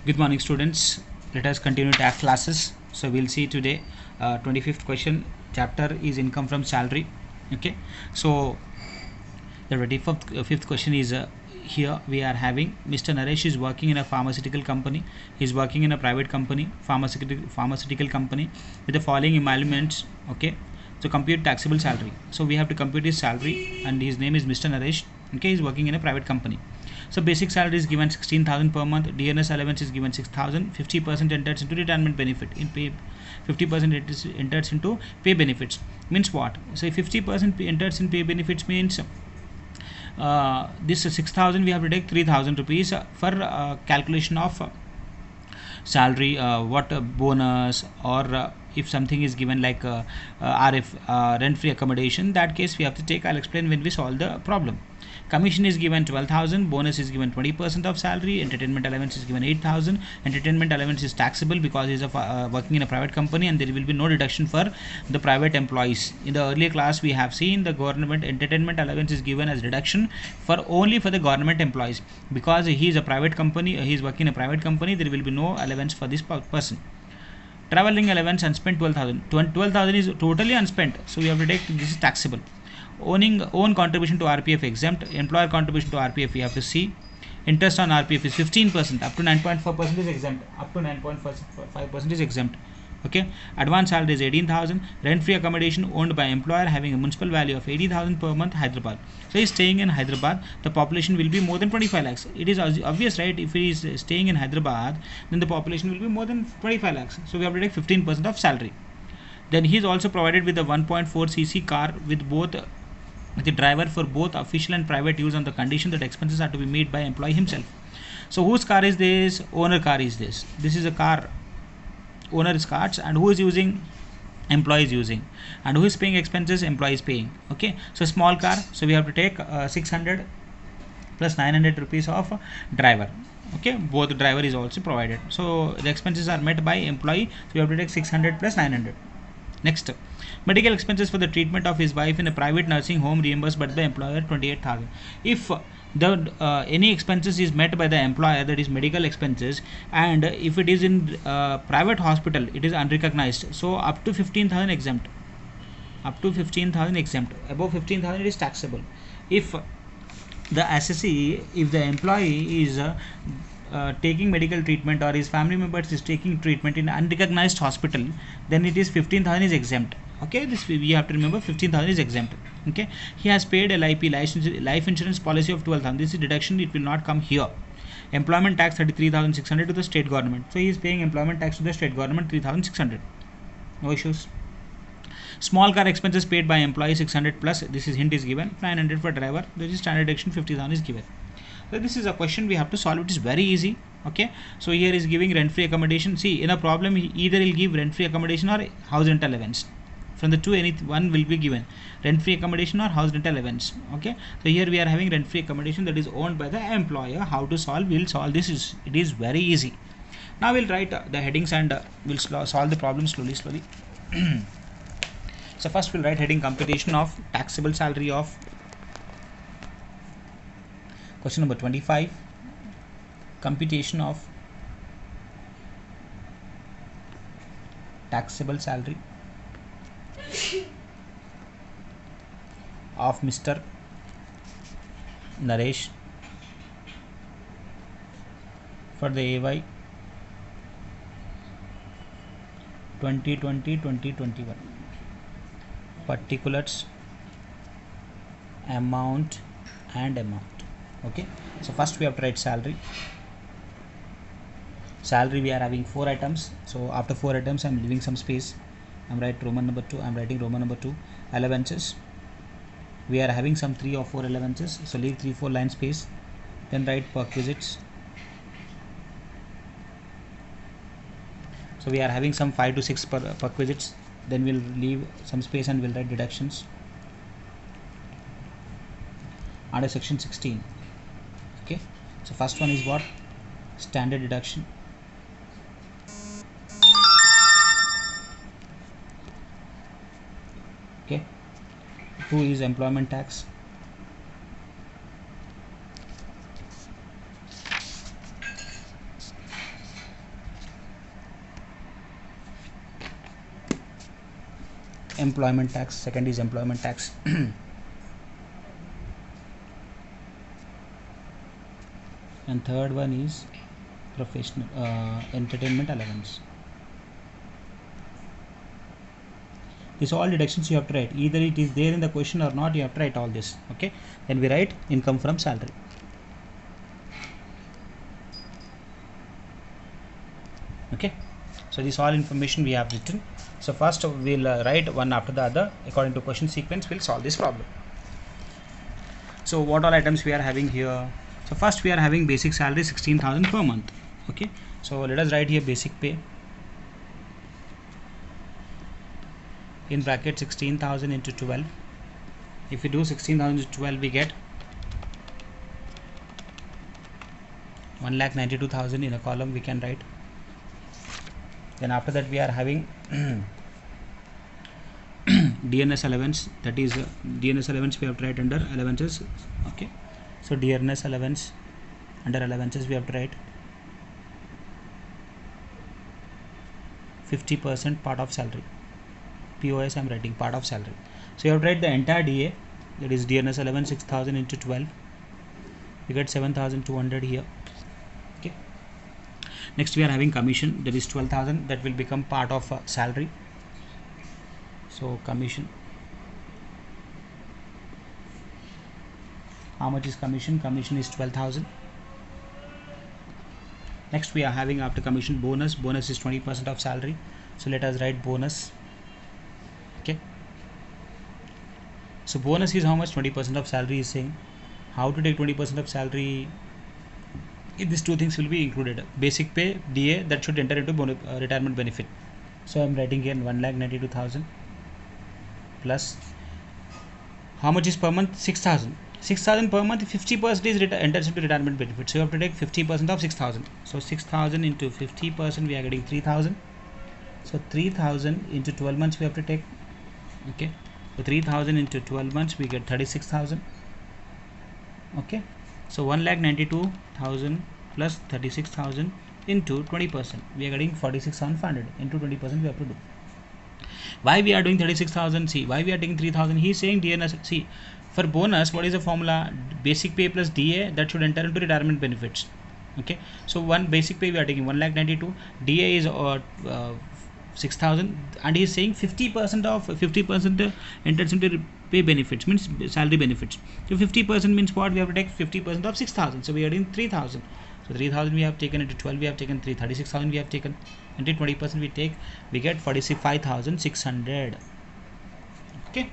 Good morning, students. Let us continue TAF classes. So we'll see today 25th question. Chapter is income from salary. Okay. So the 25th question is here we are having Mr. Naresh is working in a pharmaceutical company. He is working in a private company, pharmaceutical company with the following emoluments. Okay. So compute taxable salary. So we have to compute his salary, and his name is Mr. Naresh. Okay, he is working in a private company. So basic salary is given 16,000 per month. DNS allowance is given 6,000. 50% enters into retirement benefit. In pay, 50% enters into pay benefits. Means what? So if 50% enters in pay benefits means this 6,000 we have to take 3,000 rupees for calculation of salary, what bonus, or if something is given like RF, rent free accommodation. That case we have to take. I'll explain when we solve the problem. Commission is given 12,000, bonus is given 20% of salary, entertainment allowance is given 8,000. Entertainment allowance is taxable because he is working in a private company, and there will be no deduction for the private employees. In the earlier class we have seen the government entertainment allowance is given as deduction for only for the government employees. Because he is a private company, he is working in a private company, there will be no allowance for this person. Traveling allowance unspent 12,000. 12,000 is totally unspent, so we have to take this is taxable. Own contribution to RPF exempt. Employer contribution to RPF we have to see. Interest on RPF is 15%, up to 9.4% is exempt. Up to 9.5% is exempt. Okay. Advance salary is 18,000. Rent free accommodation owned by employer having a municipal value of 80,000 per month, Hyderabad. So he is staying in Hyderabad. The population will be more than 25 lakhs. It is obvious, right? If he is staying in Hyderabad, then the population will be more than 25 lakhs. So we have to take 15% of salary. Then he is also provided with a 1.4cc car with both the driver for both official and private use on the condition that expenses are to be made by employee himself. So whose car is this? Owner car is this. This is a car owner is cars, and who is using? Employee is using. And who is paying expenses? Employee is paying. Okay. So small car. So we have to take 600 plus 900 rupees of driver. Okay, both driver is also provided. So the expenses are met by employee. So we have to take 600 plus 900. Next, medical expenses for the treatment of his wife in a private nursing home reimbursed by the employer 28,000. If the any expenses is met by the employer, that is medical expenses, and if it is in private hospital, it is unrecognized. So up to 15,000 exempt. Up to 15,000 exempt. Above 15,000 it is taxable. If the assessee, if the employee is taking medical treatment, or his family members is taking treatment in unrecognized hospital, then it is 15,000 is exempt. Okay, this we have to remember, 15,000 is exempt. Okay, he has paid a life insurance policy of 12,000. This is deduction, it will not come here. Employment tax 33,600 to the state government. So he is paying employment tax to the state government 3,600. No issues. Small car expenses paid by employee 600 plus. This is hint is given. 900 for driver. This is standard deduction 50,000 is given. So this is a question we have to solve. It is very easy. Okay. So here is giving rent free accommodation. See, in a problem either he'll give rent free accommodation or house rental allowance. From the two, any one will be given, rent free accommodation or house rental allowance. Okay. So here we are having rent free accommodation that is owned by the employer. How to solve? We'll solve this. It is very easy. Now we'll write the headings, and we'll solve the problem slowly. So first we'll write heading computation of taxable salary of question number 25. Computation of taxable salary of Mr. Naresh for the AY 2020-2021. Particulars, amount and amount. Okay, so first we have to write salary. Salary we are having 4 items. So after 4 items I am leaving some space. I am writing Roman number 2. I am writing Roman number 2. Allowances, we are having some 3 or 4 allowances, so leave 3-4 line space. Then write perquisites. So we are having some 5 to 6 perquisites. Then we'll leave some space and we'll write deductions under section 16. Okay, so first one is what? Standard deduction. Okay, 2 is employment tax. employment tax, second is employment tax. And third one is professional entertainment allowance. These all deductions you have to write, either it is there in the question or not, you have to write all this. Okay, then we write income from salary. Okay, so this all information we have written. So first we'll write one after the other according to question sequence. We'll solve this problem. So what all items we are having here? So first we are having basic salary 16,000 per month. Okay, so let us write here basic pay in bracket 16,000 into 12. If we do 16,000 into 12, we get 1,92,000 in a column we can write. Then after that we are having DNS allowance, that is DNS allowance we have to write under allowances. Okay, so DNS allowance under allowances we have to write 50% part of salary. POS I am writing part of salary. So you have to write the entire DA, that is DNS allowance 6,000 into 12. You get 7,200 here. Okay. Next we are having commission, that is 12,000, that will become part of salary. So commission, how much is commission? Commission is 12,000. Next we are having after commission bonus. Bonus is 20% of salary, so let us write bonus. Okay, so bonus is how much? 20% of salary is saying. How to take 20% of salary? These two things will be included, basic pay, DA, that should enter into retirement benefit. So I am writing here 1,92,000 plus how much is per month? 6,000. 6,000 per month, 50% is enters into retirement benefit. So you have to take 50% of 6,000. So 6,000 into 50%, we are getting 3,000. So 3,000 into 12 months we have to take. Okay, so 3,000 into 12 months we get 36,000. Okay, so 1,92,000 plus 36,000 into 20%, we are getting 46,500. Into 20% we have to do. Why we are doing 36,000? See, why we are taking 3,000? He is saying DNS. See, for bonus, what is the formula? Basic pay plus DA, that should enter into retirement benefits. Okay, so one basic pay we are taking 1,92,000. DA is 6,000, and he is saying 50% of 50% enters into pay benefits, means salary benefits. So 50% means what? We have to take 50% of 6,000. So we are doing 3,000. So 3,000 we have taken, into 12 we have taken, 36,000 we have taken, into 20% we take, we get 45,600. Okay,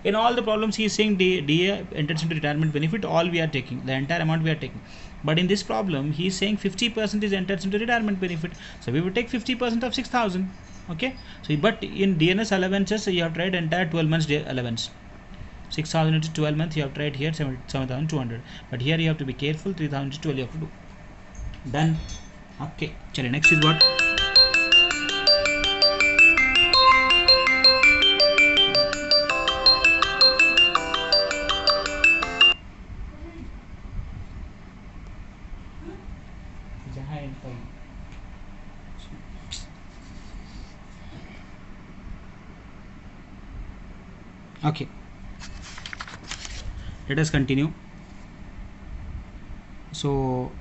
in all the problems he is saying DA enters into retirement benefit, all we are taking, the entire amount we are taking. But in this problem he is saying 50% is enters into retirement benefit, so we will take 50% of 6,000. Okay, so but in DNS allowances you have to write entire 12 months allowance. 6,000 into 12 months you have to write here 7,200, but here you have to be careful, 3,000 into 12 you have to do. Done. Okay, chale, next is what? Okay, let us continue. So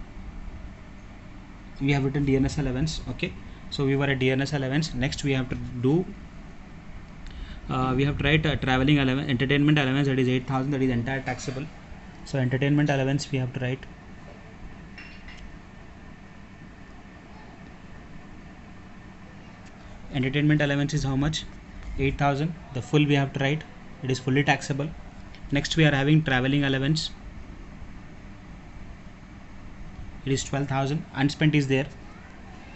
we have written DNS allowance. Okay, so we were at DNS allowance. Next we have to do we have to write traveling allowance, entertainment allowance, that is 8,000, that is entire taxable. So entertainment allowance we have to write entertainment allowance is how much? 8,000. The full we have to write, it is fully taxable. Next we are having traveling allowance, it is 12,000, unspent is there.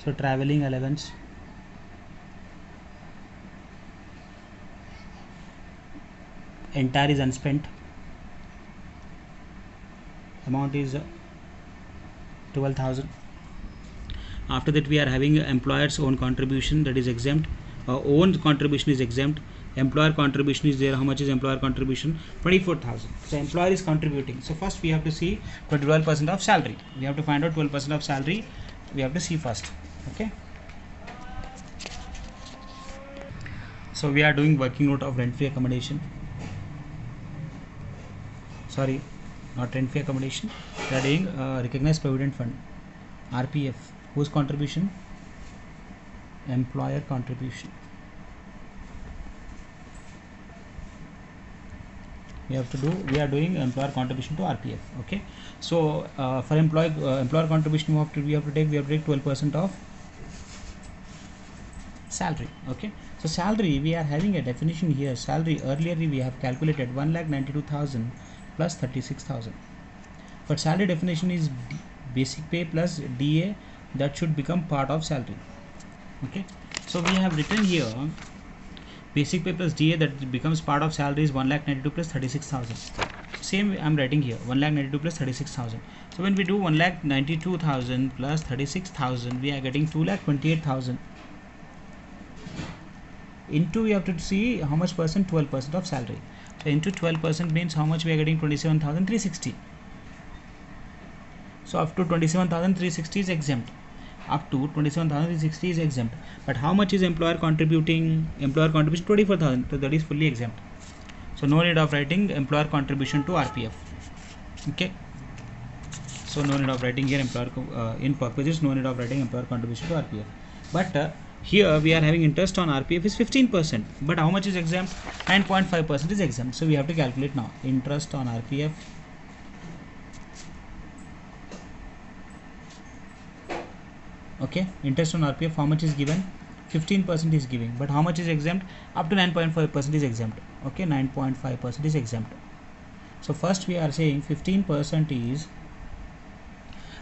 So traveling allowance entire is unspent, amount is 12,000. After that we are having employer's own contribution, that is exempt. Own contribution is exempt. Employer contribution is there. How much is employer contribution? 24,000. So employer is contributing. So first we have to see 12% of salary. We have to find out 12% of salary. We have to see first. Okay. So So we are doing working note of rent free accommodation. Sorry, not rent free accommodation. We are doing recognized provident fund, RPF. Whose contribution? Employer contribution. We are doing employer contribution to RPF. Okay, so for employer contribution we have to take 12% of salary. Okay, so salary, we are having a definition here. Salary, earlier we have calculated 1,92,000 plus 36,000, but salary definition is basic pay plus DA, that should become part of salary. Okay, so we have written here basic pay plus DA, that becomes part of salary, is 1,92,000 plus 36,000. Same I am writing here, 1,92,000 plus 36,000. So when we do 1,92,000 plus 36,000, we are getting 2,28,000. Into, we have to see how much percent, 12% of salary. So into 12% means how much we are getting? 27,360. So up to 27,360 is exempt. Up to 27,360 is exempt. But how much is employer contributing? Employer contribution 24,000. So that is fully exempt. So no need of writing employer contribution to RPF. Okay. So no need of writing here employer in purposes. No need of writing employer contribution to RPF. But here we are having interest on RPF is 15%. But how much is exempt? 9.5% is exempt. So we have to calculate now. Interest on RPF. Okay, interest on RPF, how much is given? 15% is giving, but how much is exempt? Up to 9.5% is exempt. Okay, 9.5% is exempt. So first we are saying 15% is,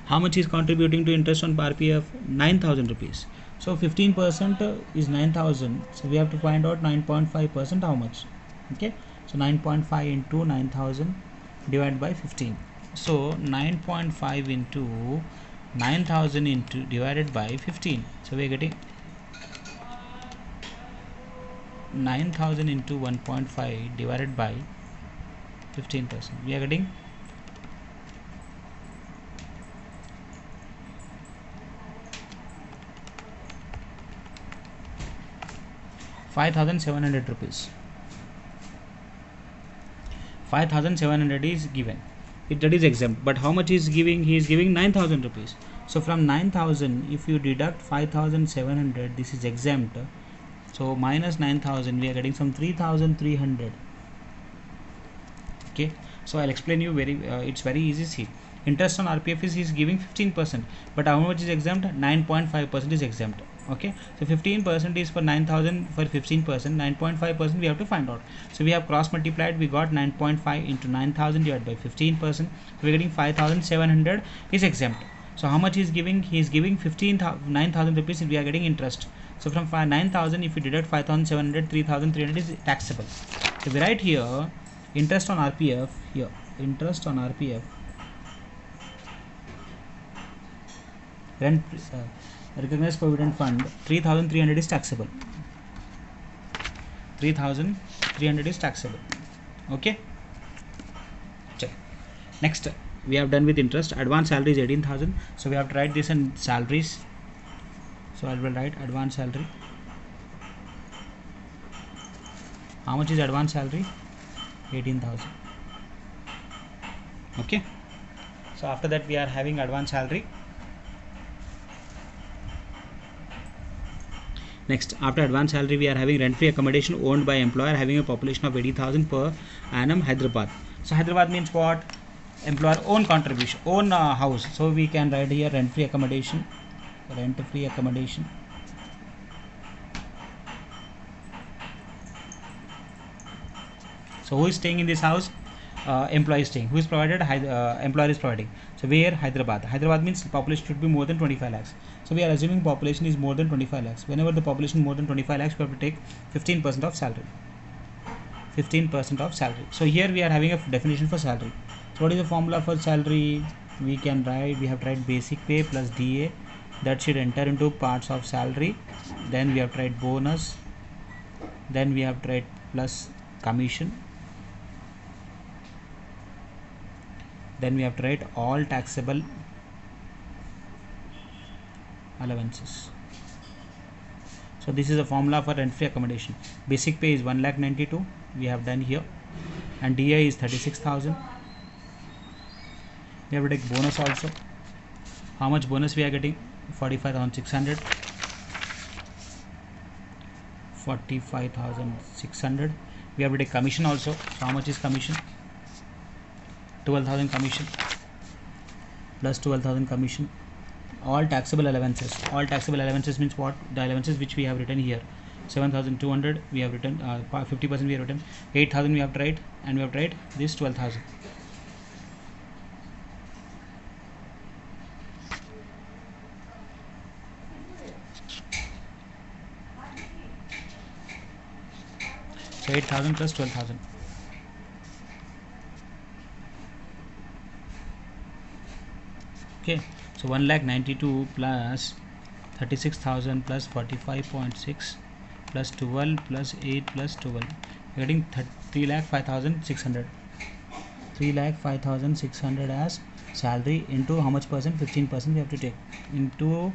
how much is contributing to interest on RPF? 9,000 rupees. So 15% is 9,000. So we have to find out 9.5% how much. Okay, so 9.5 into 9,000 divided by 15. So 9.5 into 9,000 into divided by 15. So we are getting 9,000 into 1.5 divided by 15%. We are getting 5,700 rupees. 5,700 is given. That is exempt, but how much is giving? He is giving 9,000 rupees. So from 9,000, if you deduct 5,700, this is exempt. So minus 9,000, we are getting some 3,300. Okay, so I'll explain you it's very easy. See, interest on RPF is giving 15%, but how much is exempt? 9.5% is exempt. Okay, so 15% is for 9,000, for 15%, 9.5% we have to find out. So we have cross multiplied, we got 9.5 into 9,000 divided by 15%. So we're getting 5,700 is exempt. So how much is giving? He is giving 9,000 rupees, and we are getting interest. So from 9,000, if you deduct 5,700, 3,300 is taxable. So we write here interest on RPF, here interest on RPF, rent recognized provident fund, 3,300 is taxable. 3,300 is taxable. Okay, check. Next, we have done with interest. Advance salary is 18,000. So we have to write this in salaries. So I will write advance salary. How much is advance salary? 18,000. Okay, so after that we are having advance salary. Next, after advance salary, we are having rent-free accommodation owned by employer having a population of 80,000 per annum, Hyderabad. So Hyderabad means what? Employer own contribution, own house. So we can write here rent-free accommodation, rent-free accommodation. So who is staying in this house? Employee is staying. Who is provided? Employer is providing. So where? Hyderabad. Hyderabad means population should be more than 25 lakhs. So we are assuming population is more than 25 lakhs. Whenever the population is more than 25 lakhs, we have to take 15% of salary. 15% of salary. So here we are having a definition for salary. So what is the formula for salary? We can write, we have to write basic pay plus DA, that should enter into parts of salary. Then we have to write bonus. Then we have to write plus commission. Then we have to write all taxable allowances. So this is a formula for rent-free accommodation. Basic pay is 1,92,000. We have done here, and DA is 36,000. We have to take bonus also. How much bonus we are getting? 45,600. 45,600. We have to take commission also. So how much is commission? 12,000 commission plus 12,000 commission. All taxable allowances. All taxable allowances means what? The allowances which we have written here. 7,200 we have written, 50% we have written, 8,000 we have to write, and we have to write this 12,000. So 8,000 plus 12,000. Okay, so 1,92,000 plus 36,000 plus 45.6 plus 12 plus 8 plus 12. We're getting 3,05,600. 3,05,600 as salary into how much percent? 15% we have to take into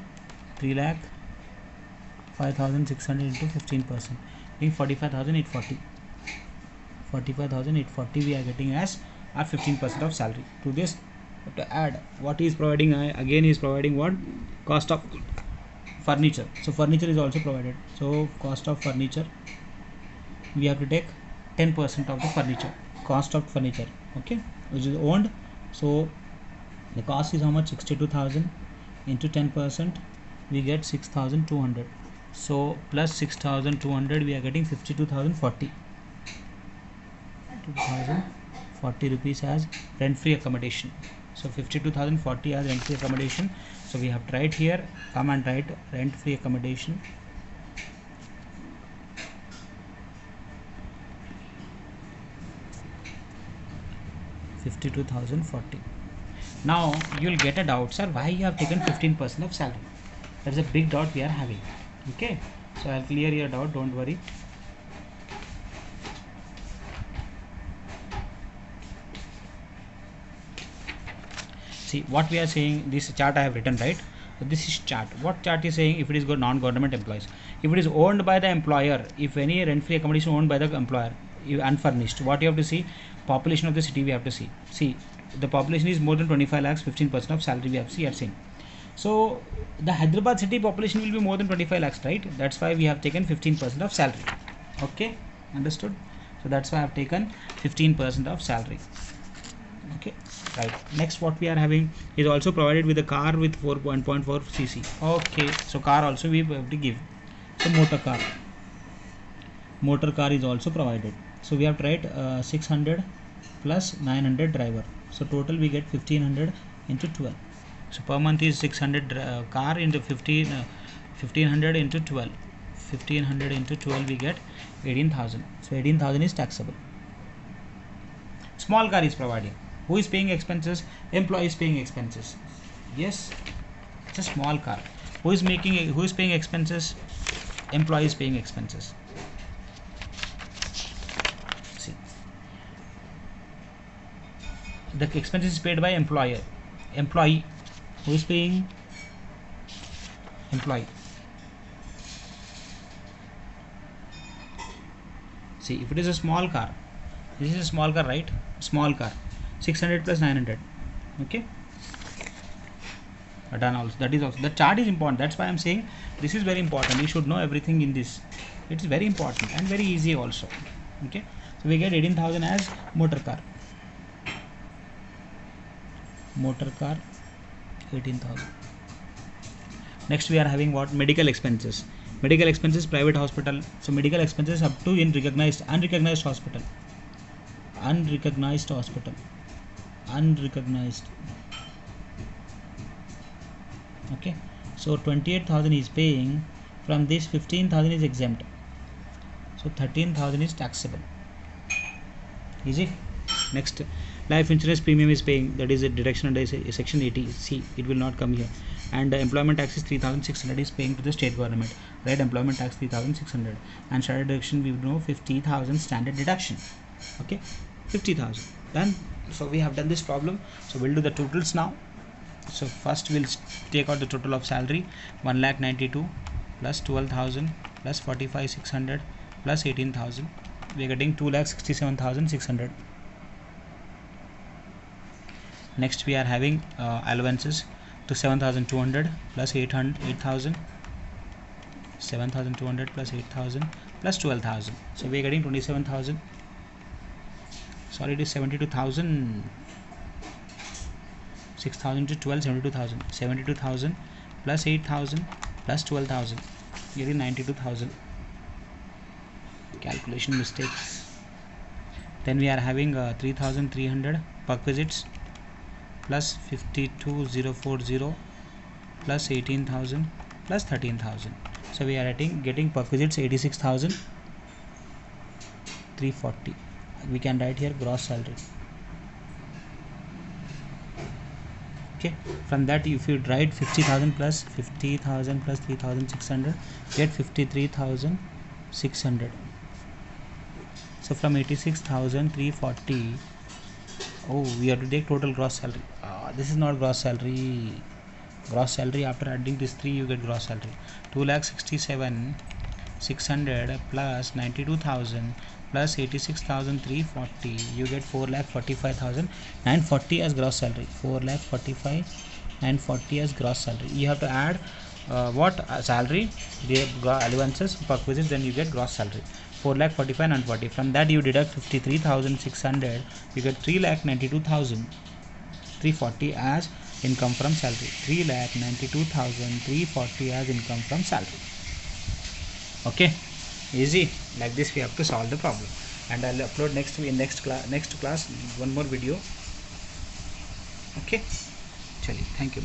3,05,600 into 15%. 45,840. 45,840 we are getting as our 15% of salary. To this, to add what he is providing, again he is providing what? Cost of furniture. So furniture is also provided. So cost of furniture, we have to take 10% of the furniture, cost of furniture, okay, which is owned. So the cost is how much? 62,000 into 10%, we get 6,200. So plus 6,200 we are getting 52,040. 2,040 rupees as rent-free accommodation. So 52,040 as rent-free accommodation. So we have to write here, come and write rent-free accommodation. $52,040. Now you will get a doubt, sir, why you have taken 15% of salary? That is a big doubt we are having. Okay, so I'll clear your doubt, don't worry. See what we are saying, this chart I have written, right? So this is chart. What chart is saying? If it is non-government employees, if it is owned by the employer, if any rent-free accommodation owned by the employer, unfurnished, what you have to see? Population of the city we have to see. See, the population is more than 25 lakhs, 15% of salary we have seen. So the Hyderabad city population will be more than 25 lakhs, right? That's why we have taken 15% of salary. Okay, understood? So that's why I have taken 15% of salary. Okay, right. Next, what we are having is also provided with a car with 1.4 cc. Okay, so car also we have to give. So motor car is also provided. So we have to write 600 plus 900 driver. So total we get 1,500 into 12. So per month is 600 car into 1,500 into 12. 1,500 into 12 we get 18,000. So 18,000 is taxable. Small car is provided. Who is paying expenses? Employee is paying expenses. Yes, it's a small car. Who is paying expenses? Employee is paying expenses. See, the expenses is paid by employer. Employee. Who is paying? Employee. See, if it is a small car, this is a small car, right? Small car, 600 plus 900. Okay, done. Also, that is also, the chart is important. That's why I'm saying this is very important. You should know everything in this. It's very important and very easy also. Okay, so we get 18,000 as motor car. 18,000. Next we are having what? Medical expenses. Medical expenses, private hospital. So medical expenses up to in unrecognized hospital. Okay, so 28,000 is paying. From this 15,000 is exempt. So 13,000 is taxable. Easy. Next, life insurance premium is paying. That is a deduction under section 80. See, it will not come here. And employment tax is 3,600 is paying to the state government. Right, employment tax 3,600. And standard deduction we know 50,000 standard deduction. Okay, 50,000 done. So we have done this problem. So we'll do the totals now. So first we'll take out the total of salary, 1,92,000 plus 12,000 plus 45,600 plus 18,000. We are getting 2,67,600. Next we are having allowances to 7,200 plus 8,000, 7,200 plus 8,000 plus 12,000. So we are getting 27,000. Sorry, it is 72,000. 6,000 to 12, 72,000. 72,000 plus 8,000 plus 12,000. Getting 92,000. Calculation mistakes. Then we are having 3,300 perquisites plus 52,040 plus 18,000 plus 13,000. So we are getting perquisites 86,340. We can write here gross salary. Okay, from that if you write 50,000 plus 50,000 plus 3,600, get 53,600. So from 86,340, oh, we have to take total gross salary. This is not gross salary. Gross salary, after adding this 3 you get gross salary. 2,67,600 plus 92,000 plus 86,340, you get 4,45,940 as gross salary. 4,45,940 as gross salary. You have to add salary, the allowances, perquisites, then you get gross salary. 4,45,940. From that you deduct 53,600, you get 3,92,340 as income from salary. 3,92,340 as income from salary. Okay, easy. Like this we have to solve the problem, and I'll upload next class one more video. Okay, chaliye, thank you.